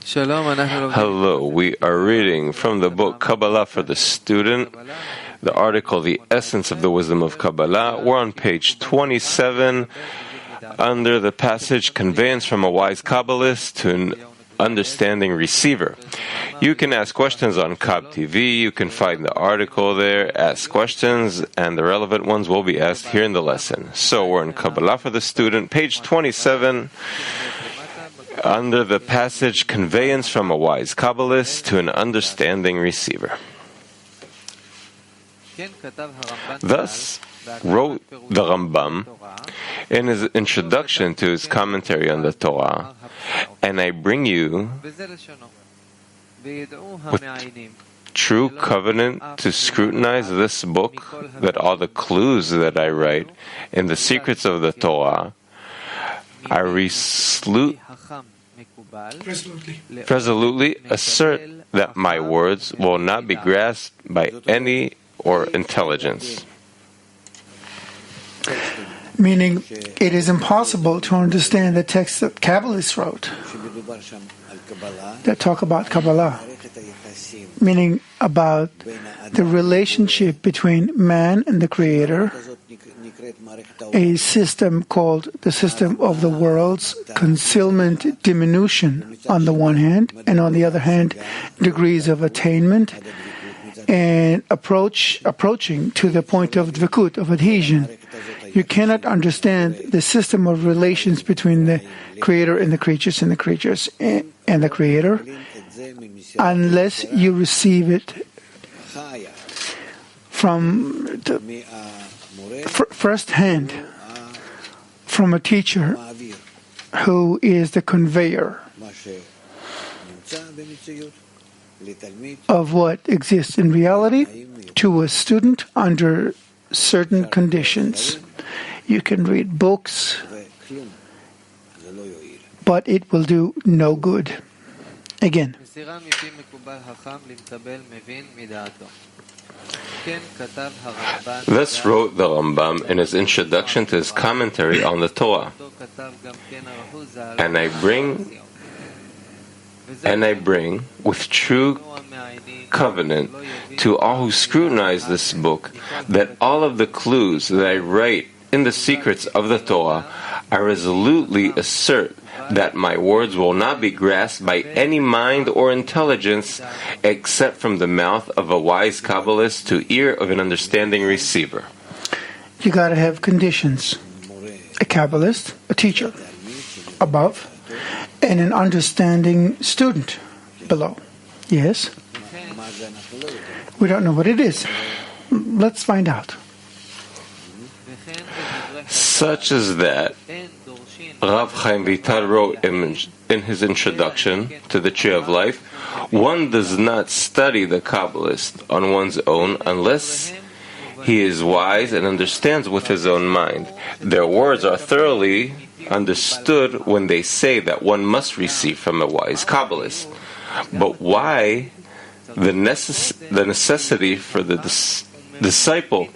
Hello, we are reading from the book Kabbalah for the Student, the article The Essence of the Wisdom of Kabbalah. We're on page 27 under the passage Conveyance from a Wise Kabbalist to an Understanding Receiver. You can ask questions on Kab TV, you can find the article there, ask questions, and the relevant ones will be asked here in the lesson. So we're in Kabbalah for the Student, page 27, under the passage Conveyance from a Wise Kabbalist to an Understanding Receiver. Thus wrote the Rambam in his introduction to his commentary on the Torah, and I bring you with true covenant to scrutinize this book, that all the clues that I write in the secrets of the Torah I resolutely assert that my words will not be grasped by any or intelligence. Meaning, it is impossible to understand the texts that Kabbalists wrote that talk about Kabbalah, meaning about the relationship between man and the Creator, a system called the system of the worlds, concealment, diminution on the one hand, and on the other hand, degrees of attainment, and approaching to the point of dvekut, of adhesion. You cannot understand the system of relations between the Creator and the creatures and the creatures and the Creator unless you receive it from first hand from a teacher who is the conveyor of what exists in reality to a student under certain conditions. You can read books, but it will do no good. Again, thus wrote the Rambam in his introduction to his commentary on the Torah, and I bring with true covenant to all who scrutinize this book that all of the clues that I write in the secrets of the Torah, I resolutely assert that my words will not be grasped by any mind or intelligence except from the mouth of a wise Kabbalist to ear of an understanding receiver. You got to have conditions. A Kabbalist, a teacher, above, and an understanding student below. Yes? We don't know what it is. Let's find out. Such as that Rav Chaim Vital wrote in his introduction to the Tree of Life, one does not study the Kabbalist on one's own unless he is wise and understands with his own mind. Their words are thoroughly understood when they say that one must receive from a wise Kabbalist. But why the necessity for the disciple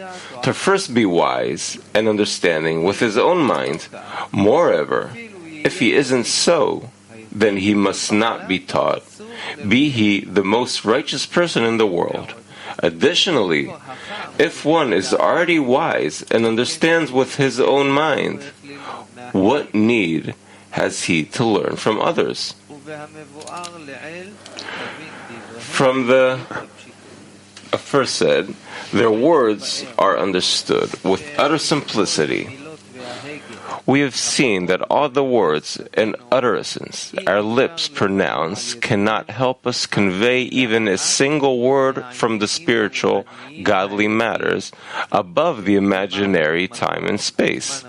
to first be wise and understanding with his own mind? Moreover, if he isn't so, then he must not be taught, be he the most righteous person in the world. Additionally, if one is already wise and understands with his own mind, what need has he to learn from others? From the aforesaid, their words are understood with utter simplicity. We have seen that all the words and utterances our lips pronounce cannot help us convey even a single word from the spiritual, godly matters above the imaginary time and space.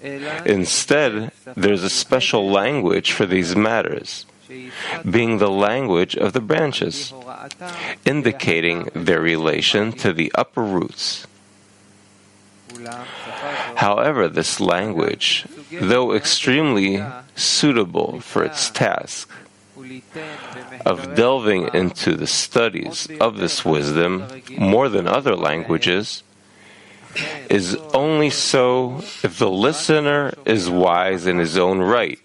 Instead, there's a special language for these matters, being the language of the branches, indicating their relation to the upper roots. However, this language, though extremely suitable for its task of delving into the studies of this wisdom more than other languages, is only so if the listener is wise in his own right,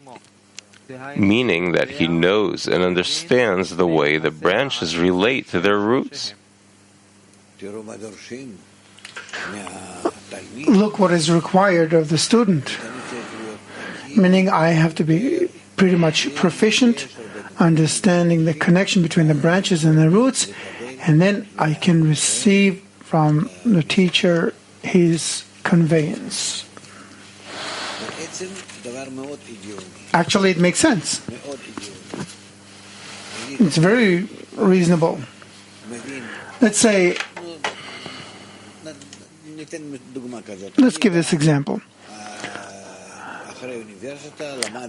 meaning that he knows and understands the way the branches relate to their roots. Look what is required of the student, meaning I have to be pretty much proficient, understanding the connection between the branches and the roots, and then I can receive from the teacher his conveyance. Actually, it makes sense. It's very reasonable. Let's say, let's give this example.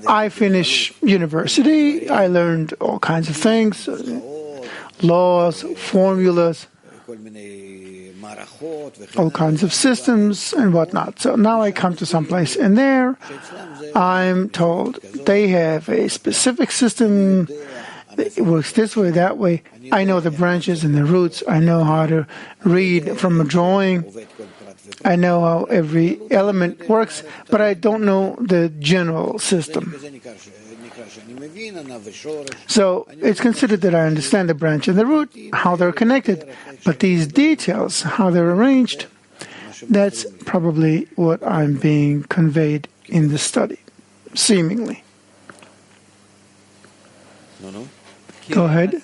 I finish university, I learned all kinds of things, laws, formulas, all kinds of systems and whatnot. So now I come to some place, and there I'm told they have a specific system. It works this way, that way. I know the branches and the roots. I know how to read from a drawing. I know how every element works, but I don't know the general system. So it's considered that I understand the branch and the root, how they're connected, but these details, how they're arranged, that's probably what I'm being conveyed in the study, seemingly. Go ahead.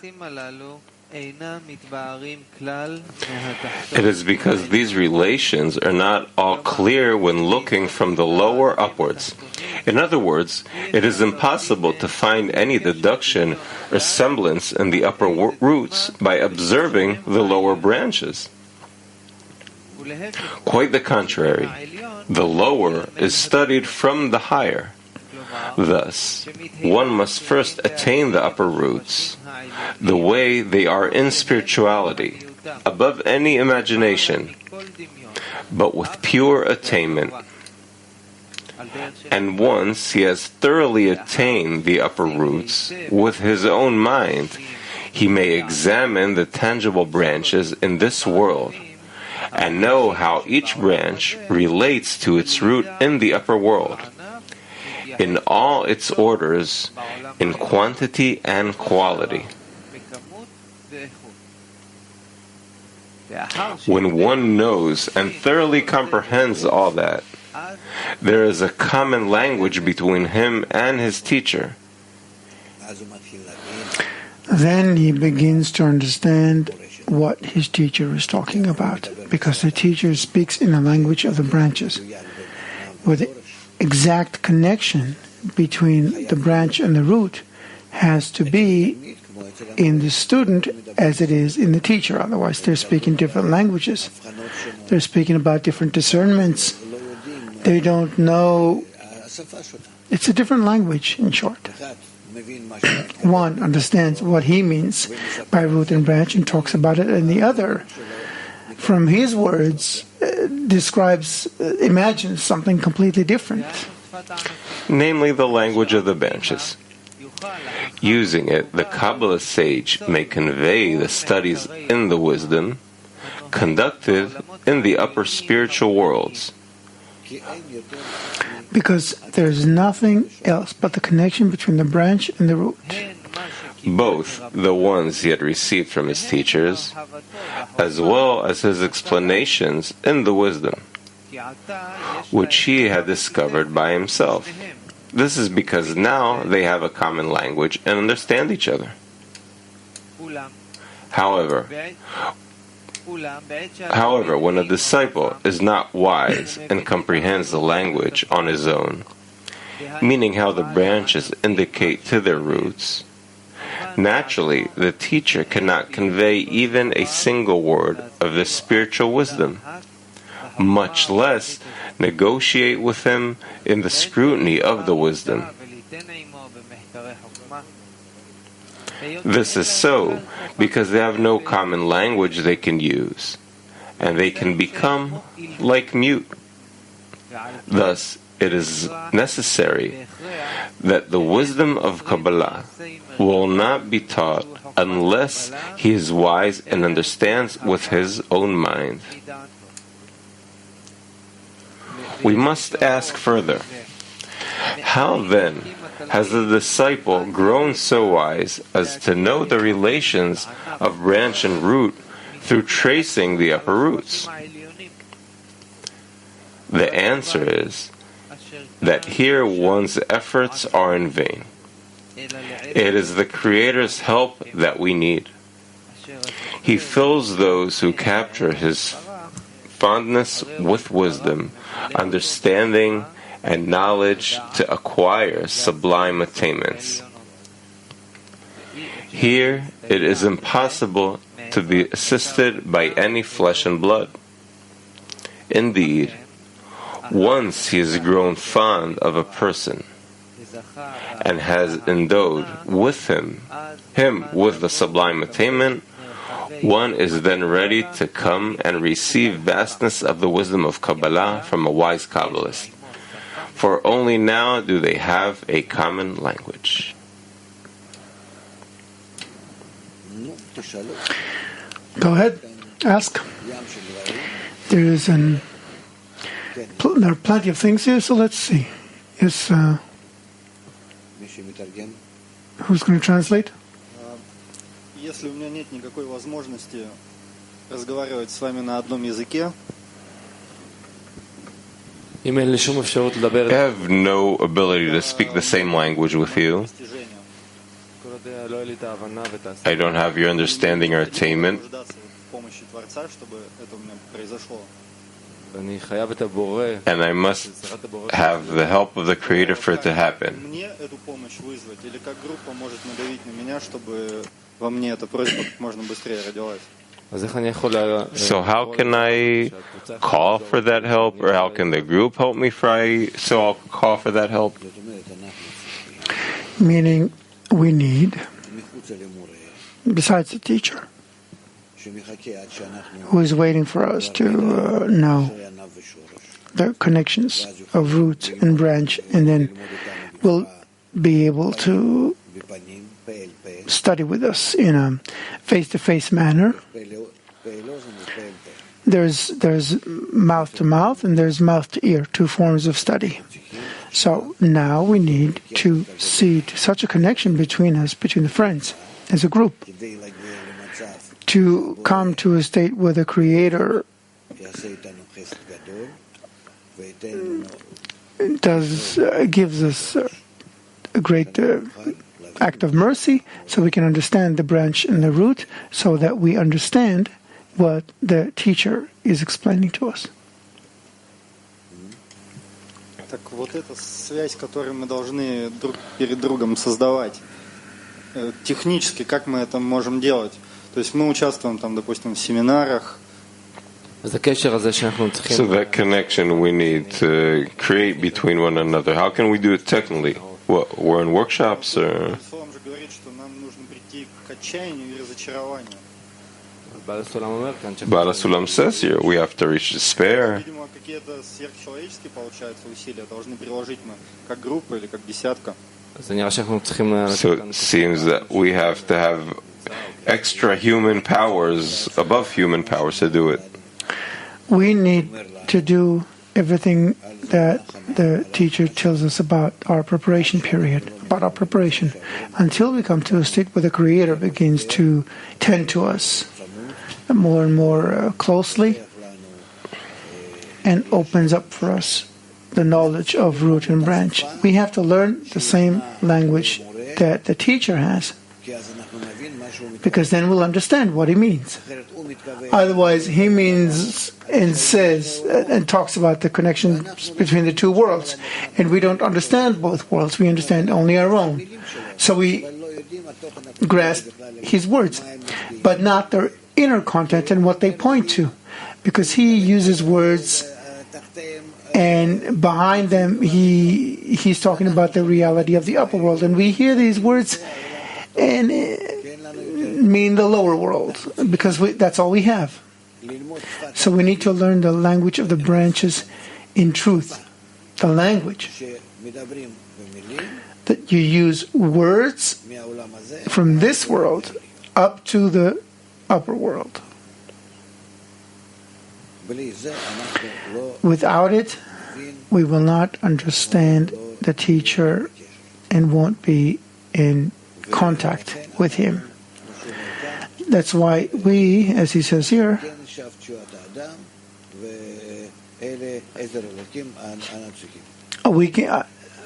It is because these relations are not all clear when looking from the lower upwards. In other words, it is impossible to find any deduction or semblance in the upper roots by observing the lower branches. Quite the contrary, the lower is studied from the higher. Thus, one must first attain the upper roots, the way they are in spirituality, above any imagination, but with pure attainment. And once he has thoroughly attained the upper roots with his own mind, he may examine the tangible branches in this world and know how each branch relates to its root in the upper world, in all its orders, in quantity and quality. When one knows and thoroughly comprehends all that, there is a common language between him and his teacher. Then he begins to understand what his teacher is talking about, because the teacher speaks in the language of the branches, with the exact connection between the branch and the root has to be in the student as it is in the teacher. Otherwise, they're speaking different languages. They're speaking about different discernments. They don't know. It's a different language, in short. One understands what he means by root and branch and talks about it, and the other, from his words, imagines something completely different. Namely, the language of the branches. Using it, the Kabbala sage may convey the studies in the wisdom conducted in the upper spiritual worlds. Because there's nothing else but the connection between the branch and the root. Both the ones he had received from his teachers, as well as his explanations in the wisdom, which he had discovered by himself. This is because now they have a common language and understand each other. However, when a disciple is not wise and comprehends the language on his own, meaning how the branches indicate to their roots, naturally the teacher cannot convey even a single word of this spiritual wisdom, much less negotiate with him in the scrutiny of the wisdom. This is so because they have no common language they can use, and they can become like mute. Thus, it is necessary that the wisdom of Kabbalah will not be taught unless he is wise and understands with his own mind. We must ask further, how then has the disciple grown so wise as to know the relations of branch and root through tracing the upper roots? The answer is that here one's efforts are in vain. It is the Creator's help that we need. He fills those who capture His fondness with wisdom, understanding, and knowledge to acquire sublime attainments. Here it is impossible to be assisted by any flesh and blood. Indeed, once he has grown fond of a person and has endowed with him with the sublime attainment, one is then ready to come and receive vastness of the wisdom of Kabbalah from a wise Kabbalist. For only now do they have a common language. Go ahead, ask. There are plenty of things here, so let's see. Who's going to translate? Если у меня нет никакой возможности разговаривать с вами на одном языке, I have no ability to speak the same language with you. I don't have your understanding or attainment. And I must have the help of the Creator for it to happen. So how can I call for that help, or how can the group help me so I'll call for that help? Meaning, we need, besides the teacher, who is waiting for us to know the connections of root and branch, and then we'll be able to study with us in a face-to-face manner. There's mouth to mouth and there's mouth to ear, two forms of study. So now we need to see such a connection between us, between the friends, as a group, to come to a state where the Creator gives us a great act of mercy, so we can understand the branch and the root, so that we understand what the teacher is explaining to us. Так вот эта связь, которую мы должны друг перед другом создавать, технически, как мы это можем делать? То есть мы участвуем там, допустим, в семинарах. So that connection we need to create between one another. How can we do it technically? What, we're in workshops, or? Словом же говорит, что нам нужно прийти к отчаянию и разочарованию. Bala Sulam says here we have to reach despair. Видимо, какие-то сверхчеловеческие, получается, усилия должны приложить мы, как группа или как десятка. So it seems that we have to have extra human powers, above human powers, to do it. We need to do everything that the teacher tells us about our preparation period, about our preparation, until we come to a state where the Creator begins to tend to us more and more closely and opens up for us the knowledge of root and branch. We have to learn the same language that the teacher has, because then we'll understand what he means. Otherwise, he means and says and talks about the connection between the two worlds, and we don't understand both worlds. We understand only our own. So we grasp his words, but not their inner content and what they point to, because he uses words, and behind them he's talking about the reality of the upper world, and we hear these words and mean the lower world, because that's all we have. So we need to learn the language of the branches in truth, the language that you use words from this world up to the upper world. Without it, we will not understand the teacher and won't be in contact with him. That's why we, as he says here,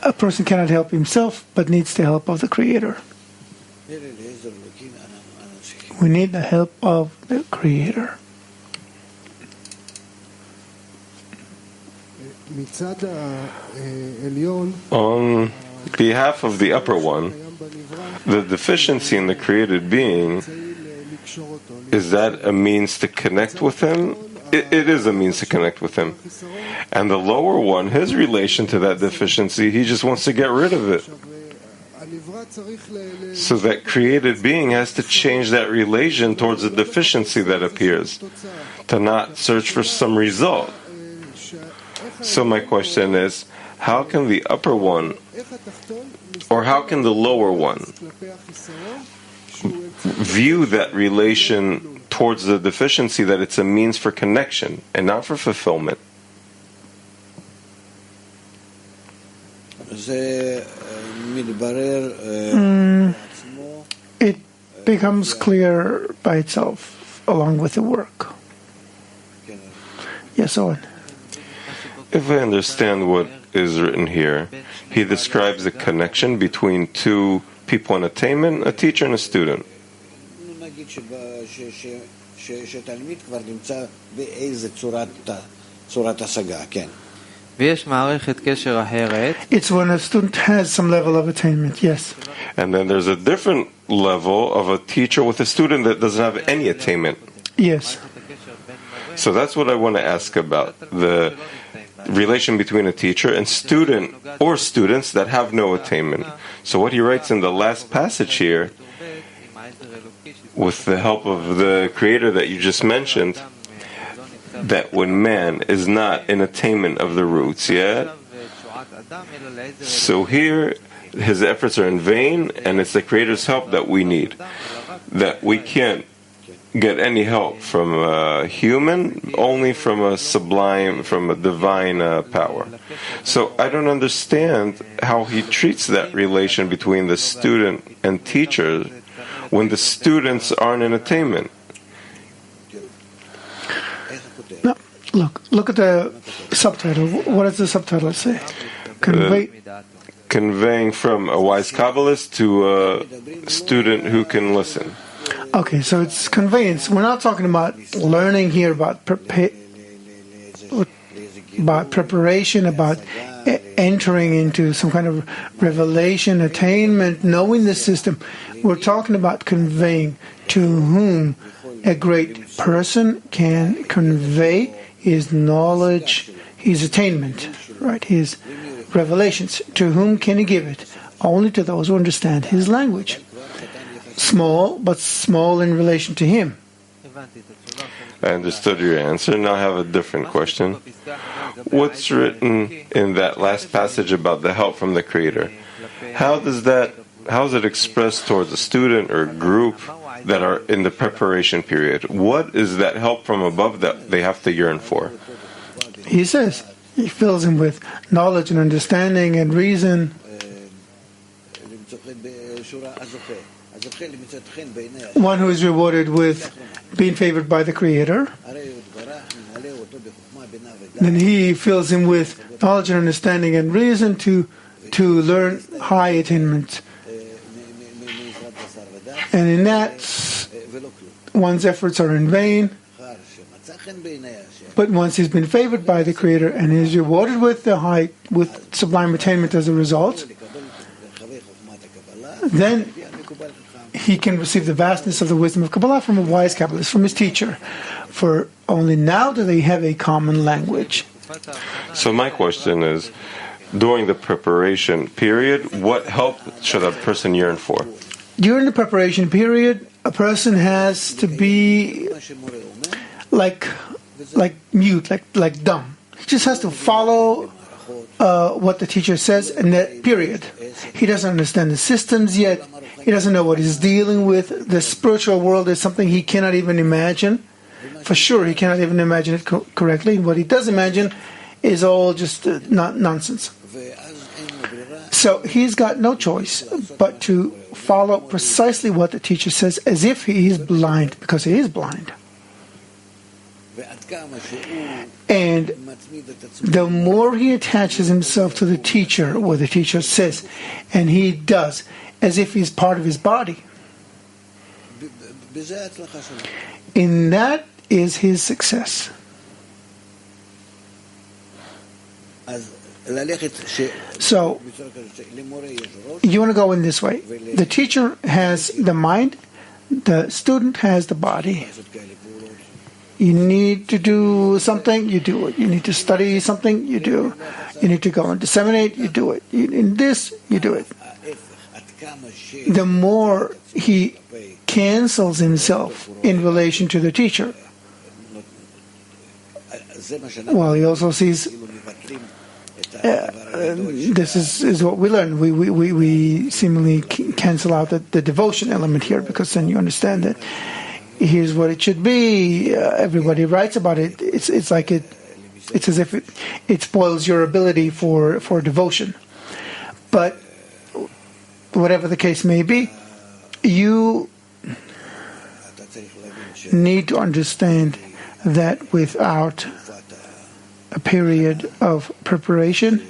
a person cannot help himself but needs the help of the Creator. We need the help of the Creator. On behalf of the upper one, the deficiency in the created being, is that a means to connect with him? It is a means to connect with him. And the lower one, his relation to that deficiency, he just wants to get rid of it. So that created being has to change that relation towards the deficiency that appears, to not search for some result. So my question is, how can the upper one, or how can the lower one, view that relation towards the deficiency that it's a means for connection and not for fulfillment? It becomes clear by itself along with the work. Yes, Owen. If I understand what is written here, he describes a connection between two people in attainment, a teacher and a student. It's when a student has some level of attainment, yes. And then there's a different level of a teacher with a student that doesn't have any attainment. Yes. So that's what I want to ask about, the relation between a teacher and student, or students that have no attainment. So what he writes in the last passage here, with the help of the Creator that you just mentioned, that when man is not in attainment of the roots yet, so here his efforts are in vain, and it's the Creator's help that we need. That we can't get any help from a human, only from a sublime, from a divine power. So I don't understand how he treats that relation between the student and teacher when the students aren't in attainment. No, look at the subtitle. What does the subtitle say? Conveying from a wise kabbalist to a student who can listen. Okay, so it's conveyance. We're not talking about learning here about preparation, about entering into some kind of revelation, attainment, knowing the system. We're talking about conveying, to whom a great person can convey his knowledge, his attainment, right? His revelations. To whom can he give it? Only to those who understand his language. Small, but small in relation to him. I understood your answer. Now I have a different question. What's written in that last passage about the help from the Creator? How is it expressed towards a student or a group that are in the preparation period? What is that help from above that they have to yearn for? He says, he fills him with knowledge and understanding and reason. One who is rewarded with being favored by the Creator, then he fills him with knowledge and understanding and reason to learn high attainment. And in that, one's efforts are in vain. But once he's been favored by the Creator and is rewarded with with sublime attainment as a result, then he can receive the vastness of the wisdom of Kabbalah from a wise Kabbalist, from his teacher. For only now do they have a common language. So my question is, during the preparation period, what help should a person yearn for? During the preparation period, a person has to be like mute, like dumb. He just has to follow what the teacher says, and that period. He doesn't understand the systems yet. He doesn't know what he's dealing with. The spiritual world is something he cannot even imagine. For sure, he cannot even imagine it correctly. What he does imagine is all just nonsense. So he's got no choice but to follow precisely what the teacher says, as if he is blind, because he is blind. And the more he attaches himself to the teacher, what the teacher says, and he does, as if he's part of his body, in that is his success. So, you want to go in this way. The teacher has the mind, the student has the body. You need to do something, you do it. You need to study something, you do. You need to go and disseminate, you do it. In this, you do it. The more he cancels himself in relation to the teacher, well, he also sees this is what we learn. We seemingly cancel out the devotion element here, because then you understand that here's what it should be. Everybody writes about it. It's like it's as if it spoils your ability for devotion. But whatever the case may be, you need to understand that without a period of preparation,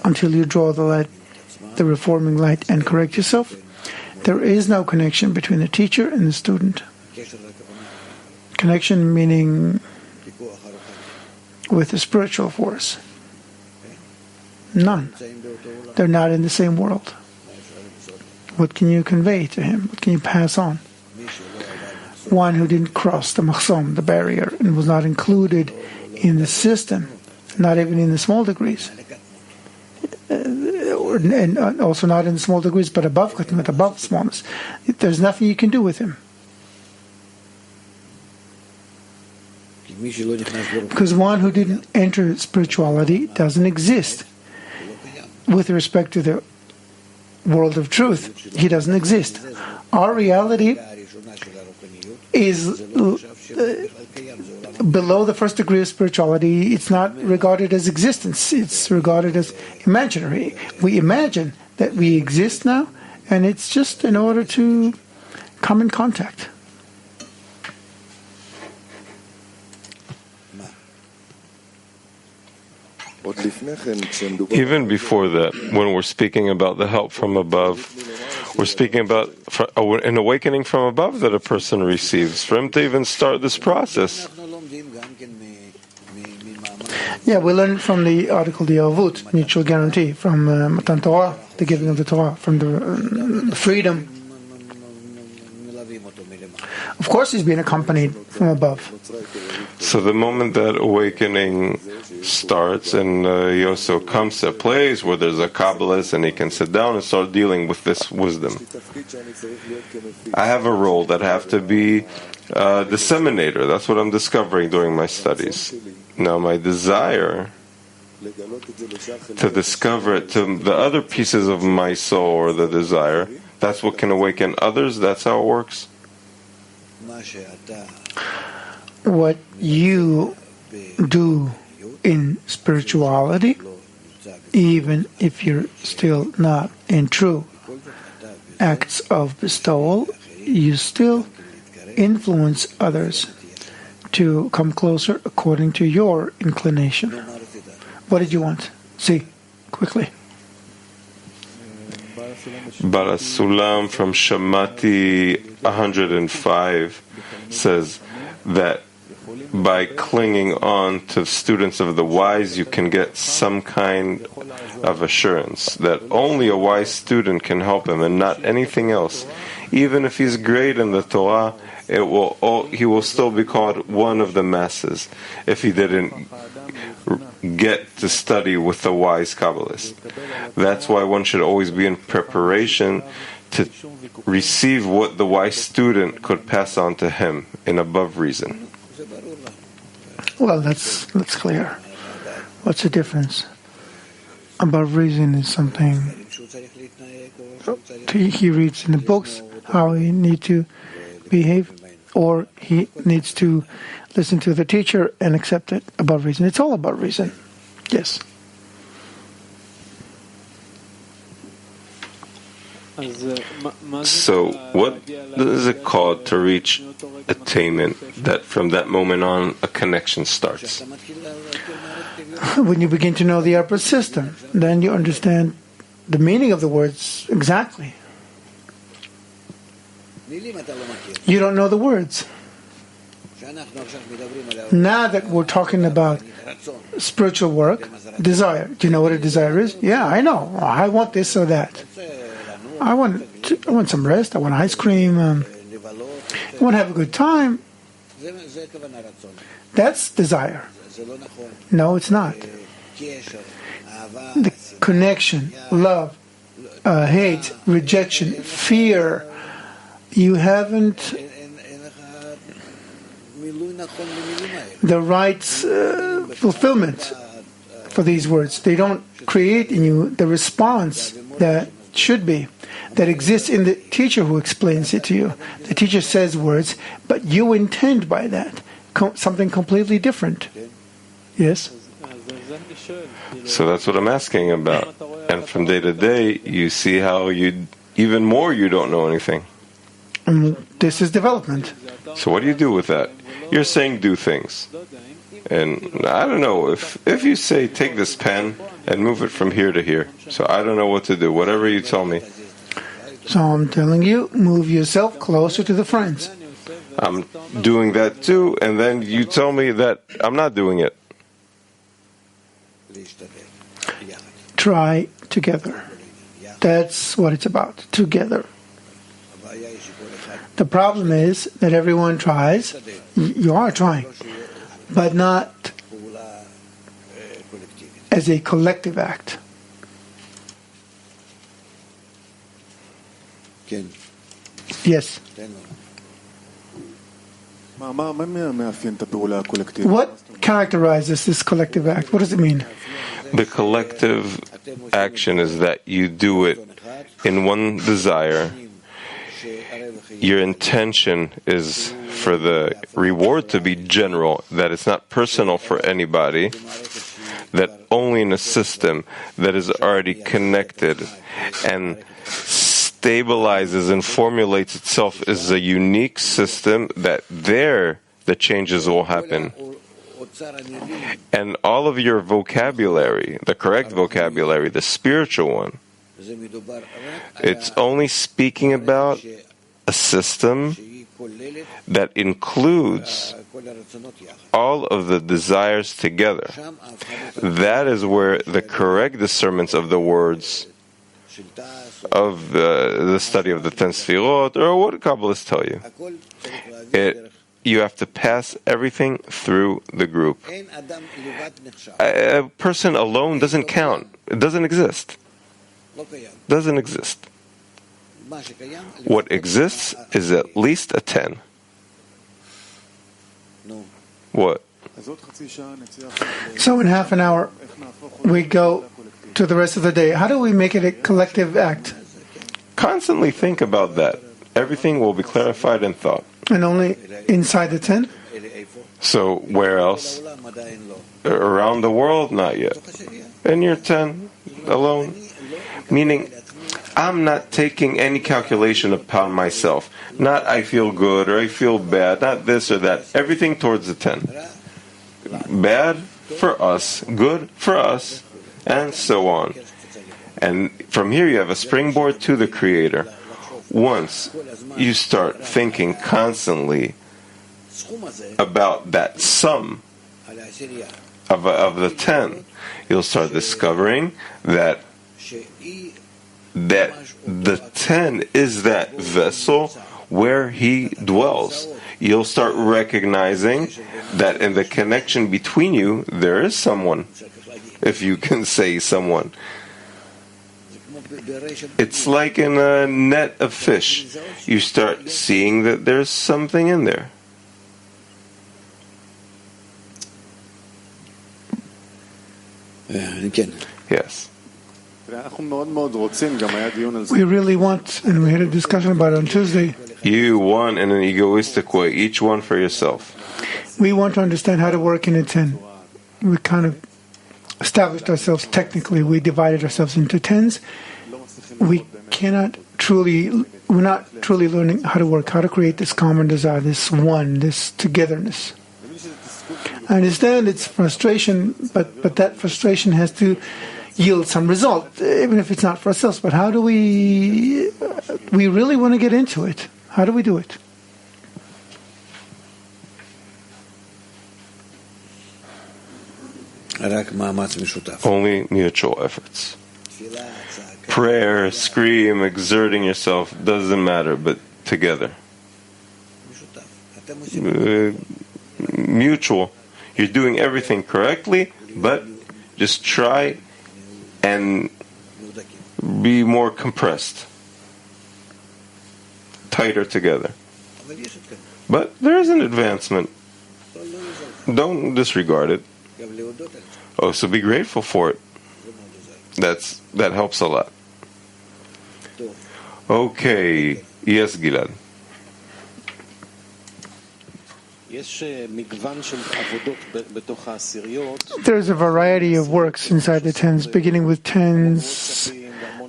until you draw the reforming light and correct yourself, there is no connection between the teacher and the student. Connection meaning with the spiritual force. None. They're not in the same world. What can you convey to him? What can you pass on? One who didn't cross the mahsom, the barrier, and was not included in the system, not even in the small degrees, and also not in the small degrees, but above khatmat, above smallness. There's nothing you can do with him. Because one who didn't enter spirituality doesn't exist. With respect to the world of truth, he doesn't exist. Our reality is below the first degree of spirituality. It's not regarded as existence. It's regarded as imaginary. We imagine that we exist now, and it's just in order to come in contact. Even before that, when we're speaking about the help from above, we're speaking about an awakening from above that a person receives. For him to even start this process. Yeah, we learn from the article, the Avut, mutual guarantee, from Matan Torah, the giving of the Torah, from the freedom. Of course, he's being accompanied from above. So the moment that awakening starts, and he also comes to a place where there's a kabbalist and he can sit down and start dealing with this wisdom. I have a role that I have to be a disseminator. That's what I'm discovering during my studies. Now my desire to discover it to the other pieces of my soul, or the desire, that's what can awaken others. That's how it works. What you do in spirituality, even if you're still not in true acts of bestowal, you still influence others to come closer according to your inclination. What did you want? See, quickly. Barasulam from Shamati 105 says that by clinging on to students of the wise, you can get some kind of assurance that only a wise student can help him and not anything else. Even if he's great in the Torah, he will still be called one of the masses if he didn't get to study with the wise Kabbalist. That's why one should always be in preparation to receive what the wise student could pass on to him in above reason. Well, that's clear. What's the difference? Above reason is something he reads in the books, how he needs to behave, or he needs to listen to the teacher and accept it above reason. It's all above reason. Yes. So what is it called to reach attainment that from that moment on a connection starts? When you begin to know the upper system, then you understand the meaning of the words exactly. You don't know the words. Now that we're talking about spiritual work, desire. Do you know what a desire is? Yeah, I know. I want this or that. I want some rest. I want ice cream. I want to have a good time. That's desire. No, it's not. The connection, love, hate, rejection, fear. You haven't the right fulfillment for these words. They don't create in you the response that should be, that exists in the teacher who explains it to you. The teacher says words, but you intend by that something completely different. Yes? So that's what I'm asking about. And from day to day, you see how even more you don't know anything. And this is development. So what do you do with that? You're saying do things. And I don't know, if you say take this pen and move it from here to here. So I don't know what to do, whatever you tell me. So I'm telling you, move yourself closer to the friends. I'm doing that too, and then you tell me that I'm not doing it. Try together. That's what it's about, together. The problem is that everyone tries. You are trying, but not as a collective act. Yes. What characterizes this collective act? What does it mean? The collective action is that you do it in one desire. Your intention is for the reward to be general, that it's not personal for anybody, that only in a system that is already connected and stabilizes and formulates itself as a unique system, that there the changes will happen. And all of your vocabulary, the correct vocabulary, the spiritual one, it's only speaking about a system that includes all of the desires together. That is where the correct discernments of the words of the study of the 10 Sfirot, or what Kabbalists tell you, you have to pass everything through the group. A person alone doesn't count. It doesn't exist. Doesn't exist. What exists is at least a 10. What? So in half an hour, we go to the rest of the day. How do we make it a collective act? Constantly think about that. Everything will be clarified in thought. And only inside the 10? So where else? Around the world, not yet. And you're 10 alone. Meaning, I'm not taking any calculation upon myself. Not I feel good or I feel bad, not this or that. Everything towards the 10. Bad for us, good for us, and so on. And from here you have a springboard to the Creator. Once you start thinking constantly about that sum of the 10, you'll start discovering that the 10 is that vessel where He dwells. You'll start recognizing that in the connection between you, there is someone, if you can say someone. It's like in a net of fish. You start seeing that there's something in there. Yes. We really want, and we had a discussion about it on Tuesday. You one in an egoistic way, each one for yourself. We want to understand how to work in a 10. We kind of established ourselves technically. We divided ourselves into 10s. We cannot not truly learning how to work, how to create this common desire, this one, this togetherness. I understand it's frustration, but that frustration has to yield some result, even if it's not for ourselves. But how do we really want to get into it? How do we do it? Only mutual efforts. Prayer, scream, exerting yourself, doesn't matter, but together. Mutual. You're doing everything correctly, but just try and be more compressed, tighter together. But there is an advancement. Don't disregard it. Oh, so be grateful for it. That helps a lot. Okay. Yes, Gilad. There's a variety of works inside the tens, beginning with tens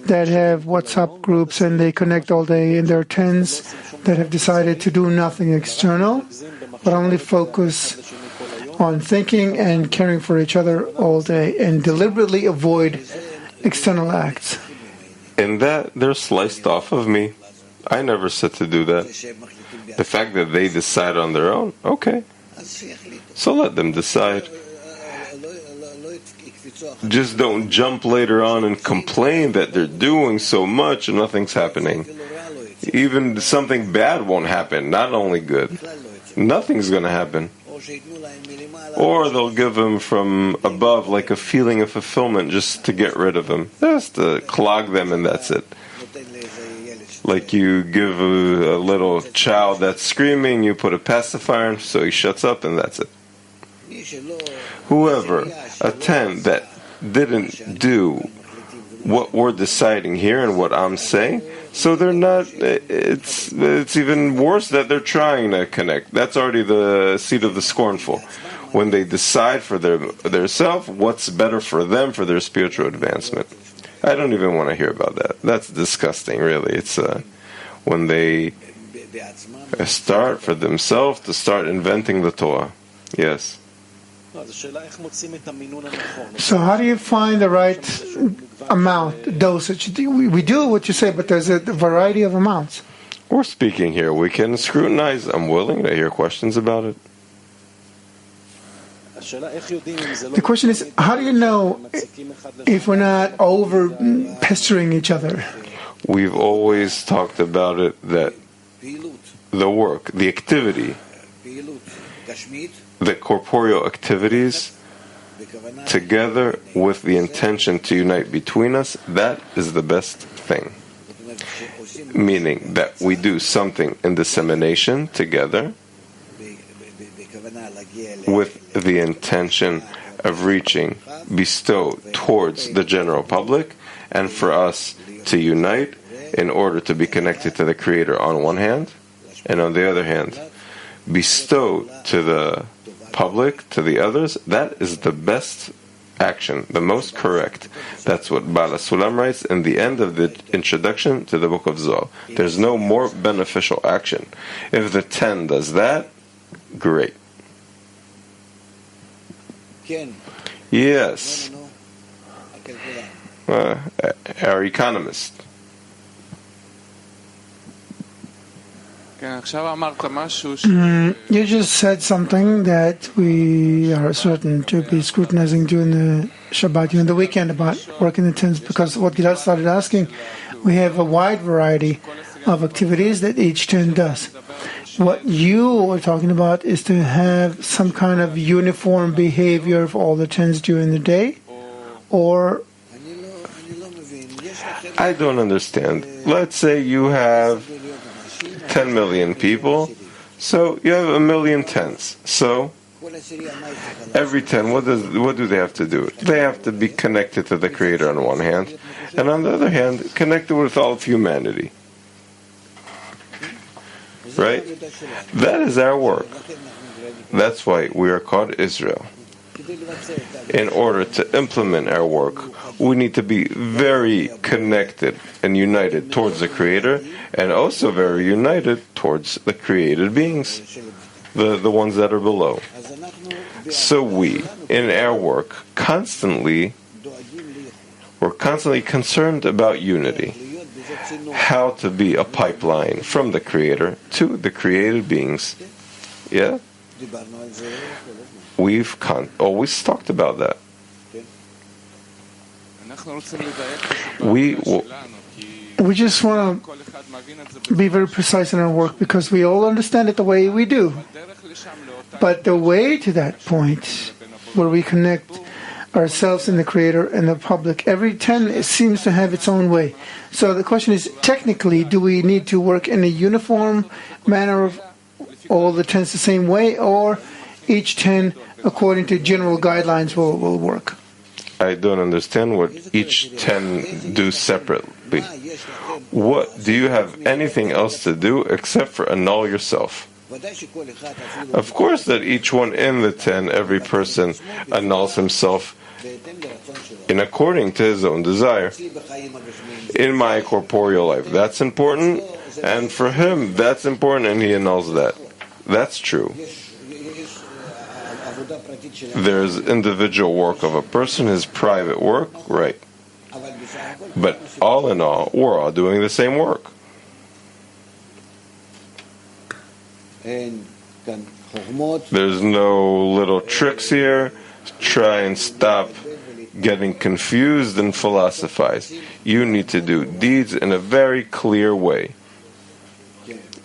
that have WhatsApp groups and they connect all day, and there are tens that have decided to do nothing external, but only focus on thinking and caring for each other all day and deliberately avoid external acts. In that, they're sliced off of me. I never said to do that. The fact that they decide on their own, okay. So let them decide. Just don't jump later on and complain that they're doing so much and nothing's happening. Even something bad won't happen, not only good. Nothing's going to happen. Or they'll give them from above like a feeling of fulfillment just to get rid of them. Just to clog them and that's it. Like you give a little child that's screaming, you put a pacifier on so he shuts up and that's it. Whoever attend that didn't do what we're deciding here and what I'm saying, so they're not, it's even worse that they're trying to connect. That's already the seed of the scornful. When they decide for their self, what's better for them, for their spiritual advancement. I don't even want to hear about that. That's disgusting, really. It's when they start for themselves to start inventing the Torah. Yes. So how do you find the right amount, dosage? We do what you say, but there's a variety of amounts. We're speaking here. We can scrutinize. I'm willing to hear questions about it. The question is, how do you know if we're not over pestering each other? We've always talked about it, that the work, the activity, the corporeal activities, together with the intention to unite between us, that is the best thing. Meaning that we do something in dissemination together, with the intention of reaching, bestow towards the general public, and for us to unite in order to be connected to the Creator on one hand, and on the other hand, bestow to the public, to the others. That is the best action, the most correct. That's what Bala Sulam writes in the end of the introduction to the book of Zohar. There's no more beneficial action. If the 10 does that, great. Yes. Our economist. You just said something that we are certain to be scrutinizing during the Shabbat, during the weekend, about working the tens, because what Gilad started asking, we have a wide variety of activities that each ten does. What you are talking about is to have some kind of uniform behavior for all the tens during the day, or... I don't understand. Let's say you have 10 million people, so you have 1,000,000 tens. So every 10, what do they have to do? They have to be connected to the Creator on one hand, and on the other hand, connected with all of humanity. Right? That is our work. That's why we are called Israel. In order to implement our work, we need to be very connected and united towards the Creator, and also very united towards the created beings, the ones that are below. So we, in our work, we're constantly concerned about unity, how to be a pipeline from the Creator to the created beings. Yeah? We've always talked about that. We just want to be very precise in our work because we all understand it the way we do. But the way to that point, where we connect ourselves and the Creator and the public, every 10 seems to have its own way. So the question is, technically, do we need to work in a uniform manner of all the 10s the same way, or each 10, according to general guidelines, will work? I don't understand what each 10 do separately. What do you have anything else to do except for annul yourself? Of course that each one in the 10, every person annuls himself in according to his own desire. In my corporeal life, that's important, and for him, that's important, and he annuls that. That's true. There's individual work of a person, his private work, right. But all in all, we're all doing the same work. There's no little tricks here. Try and stop getting confused and philosophize. You need to do deeds in a very clear way.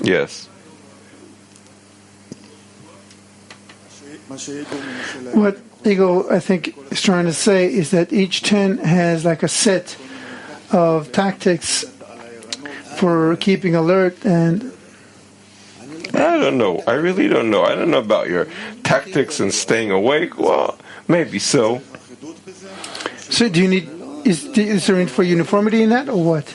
Yes. What Ego, I think, is trying to say is that each 10 has like a set of tactics for keeping alert, and I don't know. I really don't know. I don't know about your tactics and staying awake. Well, maybe so. So do you need, is there need for uniformity in that, or what?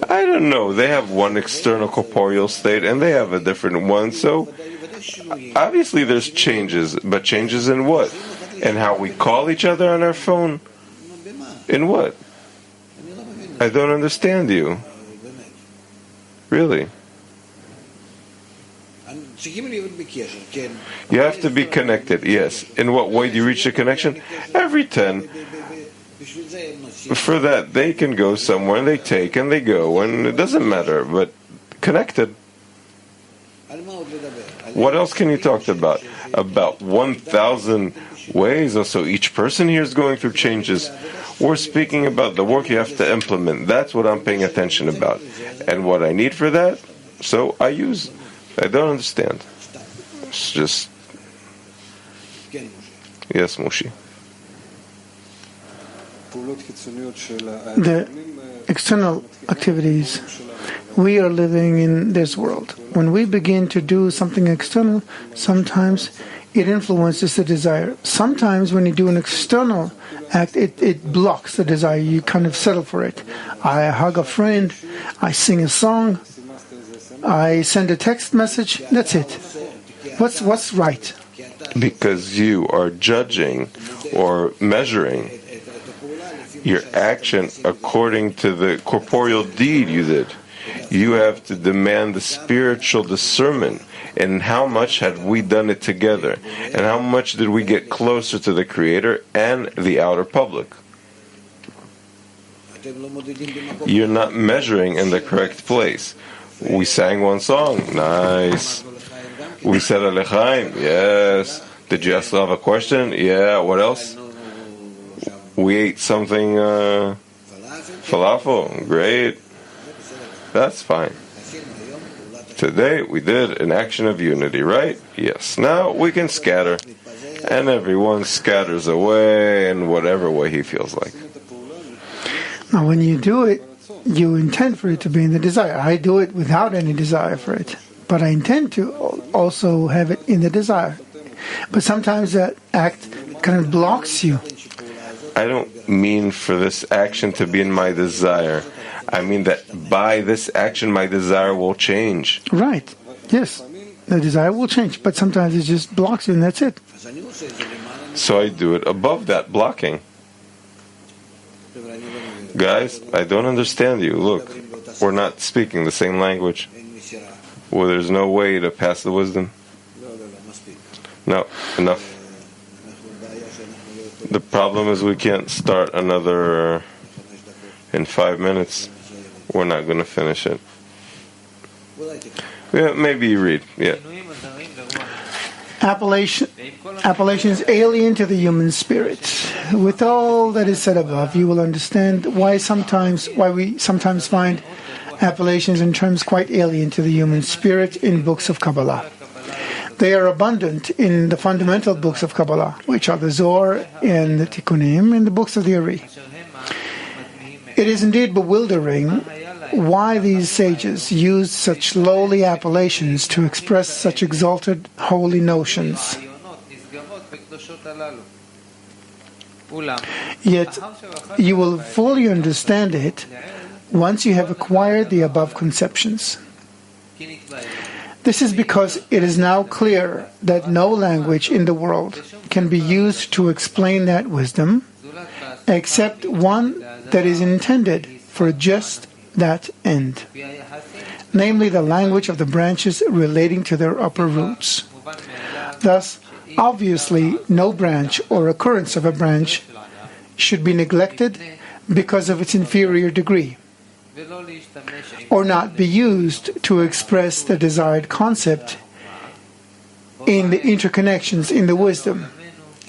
I don't know. They have one external corporeal state and they have a different one, so obviously there's changes, but changes in what? In how we call each other on our phone? In what? I don't understand you. Really? You have to be connected, yes. In what way do you reach the connection? Every 10. For that, they can go somewhere and they take and they go, and it doesn't matter, but connected. What else can you talk about? About 1,000 ways, also each person here is going through changes. We're speaking about the work you have to implement. That's what I'm paying attention about. And what I need for that, so I use. I don't understand. It's just... Yes, Moshe. The external activities, we are living in this world. When we begin to do something external, sometimes it influences the desire. Sometimes when you do an external act, it blocks the desire. You kind of settle for it. I hug a friend, I sing a song, I send a text message, that's it. What's right? Because you are judging or measuring your action according to the corporeal deed you did. You have to demand the spiritual discernment, and how much had we done it together, and how much did we get closer to the Creator and the outer public. You're not measuring in the correct place. We sang one song, nice. We said a lechaim, yes. Did you still have a question? Yeah, what else? We ate something, falafel, great. That's fine. Today we did an action of unity, right? Yes. Now we can scatter. And everyone scatters away in whatever way he feels like. Now when you do it, you intend for it to be in the desire. I do it without any desire for it. But I intend to also have it in the desire. But sometimes that act kind of blocks you. I don't mean for this action to be in my desire. I mean that by this action my desire will change. Right. Yes. The desire will change, but sometimes it just blocks you and that's it. So I do it above that blocking. Guys, I don't understand you. Look, we're not speaking the same language. Well, there's no way to pass the wisdom. No, enough. The problem is we can't start another in 5 minutes. We're not going to finish it. Yeah, maybe you read. Yeah. Appellation is alien to the human spirit. With all that is said above, you will understand why we sometimes find appellations and terms quite alien to the human spirit in books of Kabbalah. They are abundant in the fundamental books of Kabbalah, which are the Zohar and the Tikkunim and the books of the Ari. It is indeed bewildering why these sages used such lowly appellations to express such exalted holy notions. Yet you will fully understand it once you have acquired the above conceptions. This is because it is now clear that no language in the world can be used to explain that wisdom except one that is intended for just that end, namely the language of the branches relating to their upper roots. Thus, obviously, no branch or occurrence of a branch should be neglected because of its inferior degree, or not be used to express the desired concept in the interconnections in the wisdom,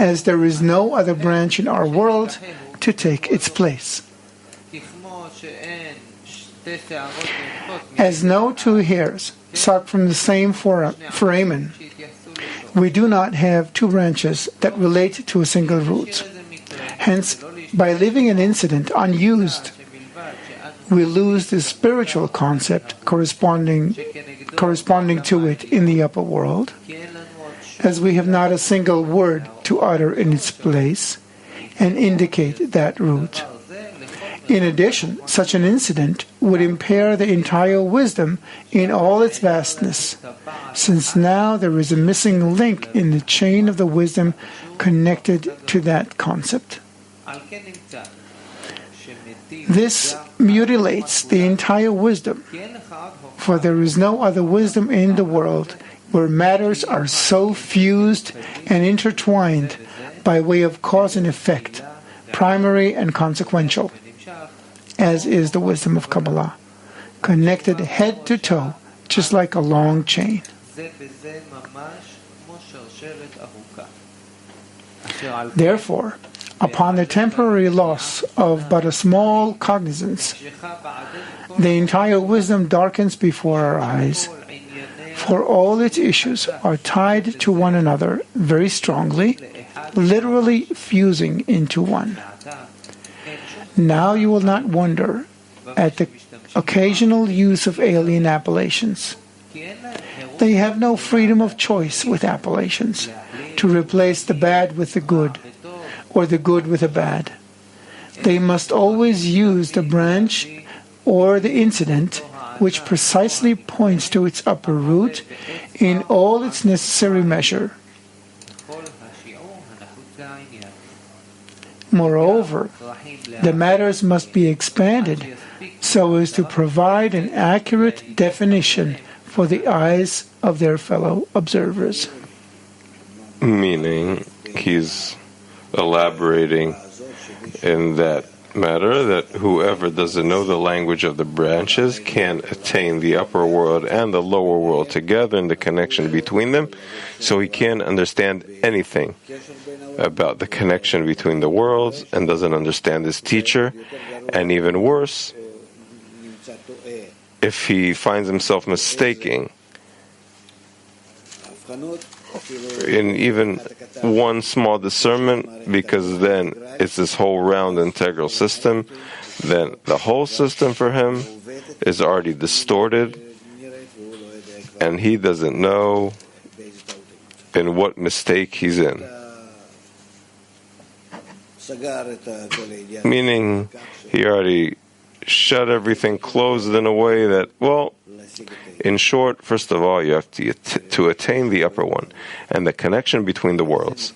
as there is no other branch in our world to take its place. As no two hairs suck from the same foramen, we do not have two branches that relate to a single root. Hence, by leaving an incident unused, we lose the spiritual concept corresponding to it in the upper world, as we have not a single word to utter in its place and indicate that root. In addition, such an incident would impair the entire wisdom in all its vastness, since now there is a missing link in the chain of the wisdom connected to that concept. This mutilates the entire wisdom, for there is no other wisdom in the world where matters are so fused and intertwined by way of cause and effect, primary and consequential, as is the wisdom of Kabbalah, connected head to toe, just like a long chain. Therefore, upon the temporary loss of but a small cognizance, the entire wisdom darkens before our eyes, for all its issues are tied to one another very strongly, literally fusing into one. Now you will not wonder at the occasional use of alien appellations. They have no freedom of choice with appellations to replace the bad with the good, or the good with the bad. They must always use the branch or the incident which precisely points to its upper root in all its necessary measure. Moreover, the matters must be expanded so as to provide an accurate definition for the eyes of their fellow observers. Meaning, he's elaborating in that matter that whoever doesn't know the language of the branches can attain the upper world and the lower world together in the connection between them, so he can't understand anything about the connection between the worlds and doesn't understand his teacher, and even worse, if he finds himself mistaking in even one small discernment, because then it's this whole round integral system, then the whole system for him is already distorted, and he doesn't know in what mistake he's in. Meaning, he already shut everything closed in a way that, well, in short, first of all, you have to attain the upper one and the connection between the worlds.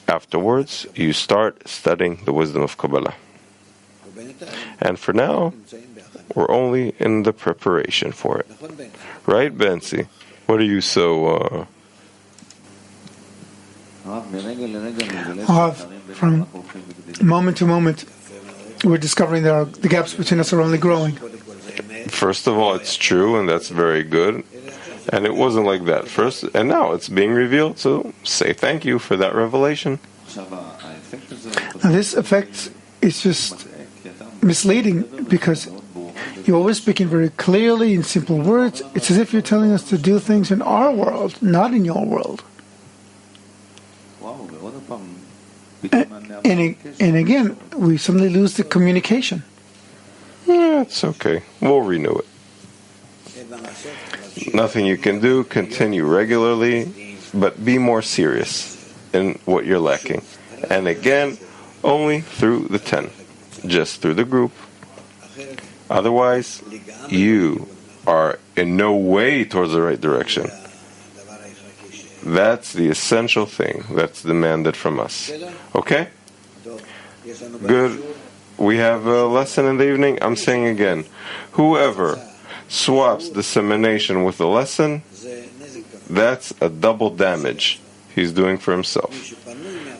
Afterwards, you start studying the wisdom of Kabbalah. And for now, we're only in the preparation for it. Right, Bensi? What are you so... From moment to moment, we're discovering that the gaps between us are only growing. First of all, it's true, and that's very good. And it wasn't like that first, and now it's being revealed, so say thank you for that revelation. Now this effect is just misleading because you're always speaking very clearly in simple words. It's as if you're telling us to do things in our world, not in your world. And again, we suddenly lose the communication. Yeah, it's okay. We'll renew it. Nothing you can do. Continue regularly, but be more serious in what you're lacking. And again, only through the 10, just through the group. Otherwise, you are in no way towards the right direction. That's the essential thing that's demanded from us. Okay? Good. We have a lesson in the evening. I'm saying again, whoever swaps dissemination with a lesson, that's a double damage he's doing for himself.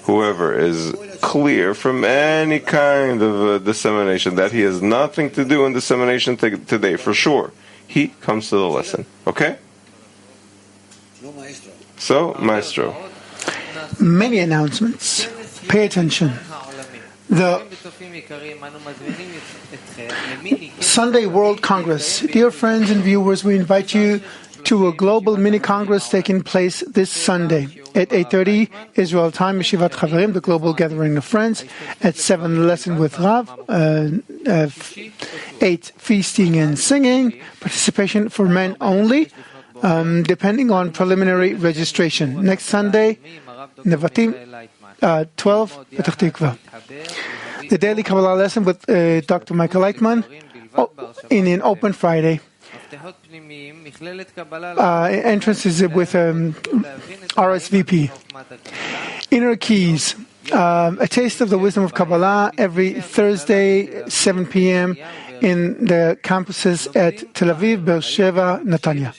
Whoever is clear from any kind of dissemination, that he has nothing to do in dissemination today, for sure, he comes to the lesson. Okay? So, Maestro. Many announcements. Pay attention. The Sunday World Congress. Dear friends and viewers, we invite you to a global mini-congress taking place this Sunday. At 8:30 Israel time, Yeshivat Chaverim, the global gathering of friends. At 7, lesson with Rav. 8, feasting and singing. Participation for men only, depending on preliminary registration. Next Sunday, Nevatim, 12, Petach Tikva. The daily Kabbalah lesson with Dr. Michael Leitman in an open Friday. Entrance is with RSVP. Inner Keys. A taste of the wisdom of Kabbalah every Thursday, 7 p.m. in the campuses at Tel Aviv, Beersheba, Netanya.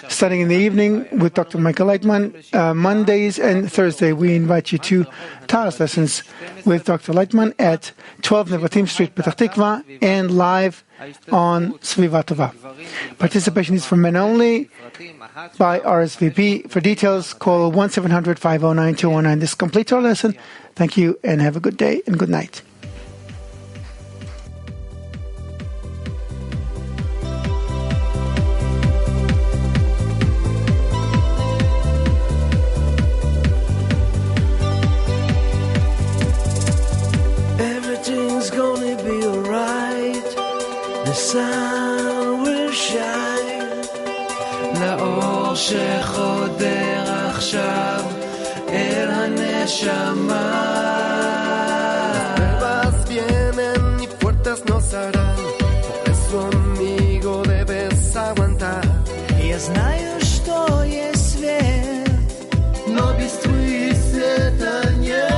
Starting in the evening with Dr. Michael Leitman, Mondays and Thursday, we invite you to Taras lessons with Dr. Leitman at 12 Nevatim Street, Petach Tikva, and live on Sviva Tova. Participation is for men only by RSVP. For details, call 1-700-509-219. This completes our lesson. Thank you, and have a good day and good night. Everything's gonna be alright. The sun will shine. לאור שחודר עכשיו אל הנשמה. Las pruebas vienen y fuertes nos harán. Por eso, amigo, debes aguantar. Я знаю, что есть свет, но без твоего света нет.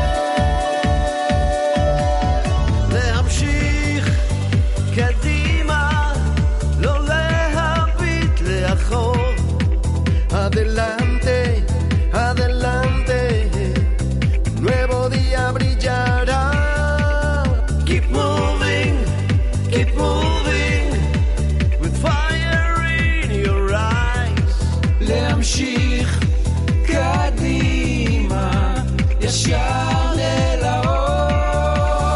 להמשיך קדימה, לא להביט לאחור. Adelante, adelante, nuevo día brillará. Keep moving, with fire in your eyes. להמשיך קדימה, ישר אל האור.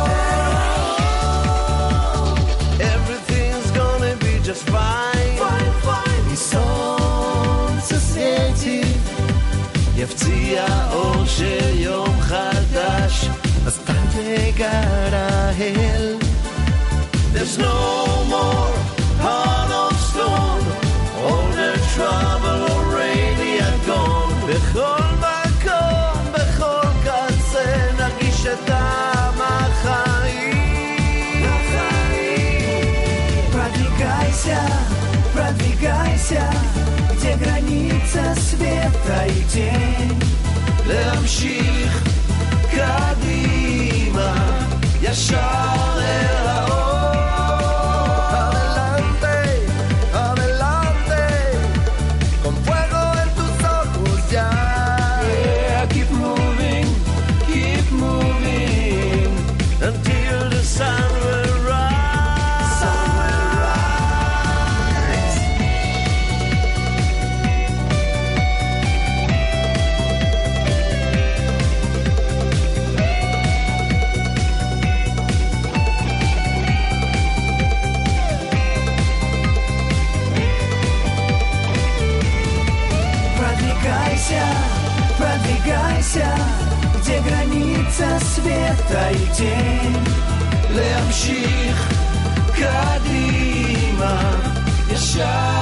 Everything's gonna be just fine, fine, fine. מסון ססייתי, יפציע אור של יום חדש, אז תגרהל. There's no more heart of stone, all the trouble already are gone. בכל מקום, בכל קצה, נרגיש את טעם החיים. Продвигайся, где граница света и тень. להמשיך קדימה, ישר אל האור. Adelante, adelante, con fuego en tus ojos ya. Yeah, keep moving until the sun will rise. Sun will rise. Продвигайся, где граница света и тень. להמשיך קדימה, ישר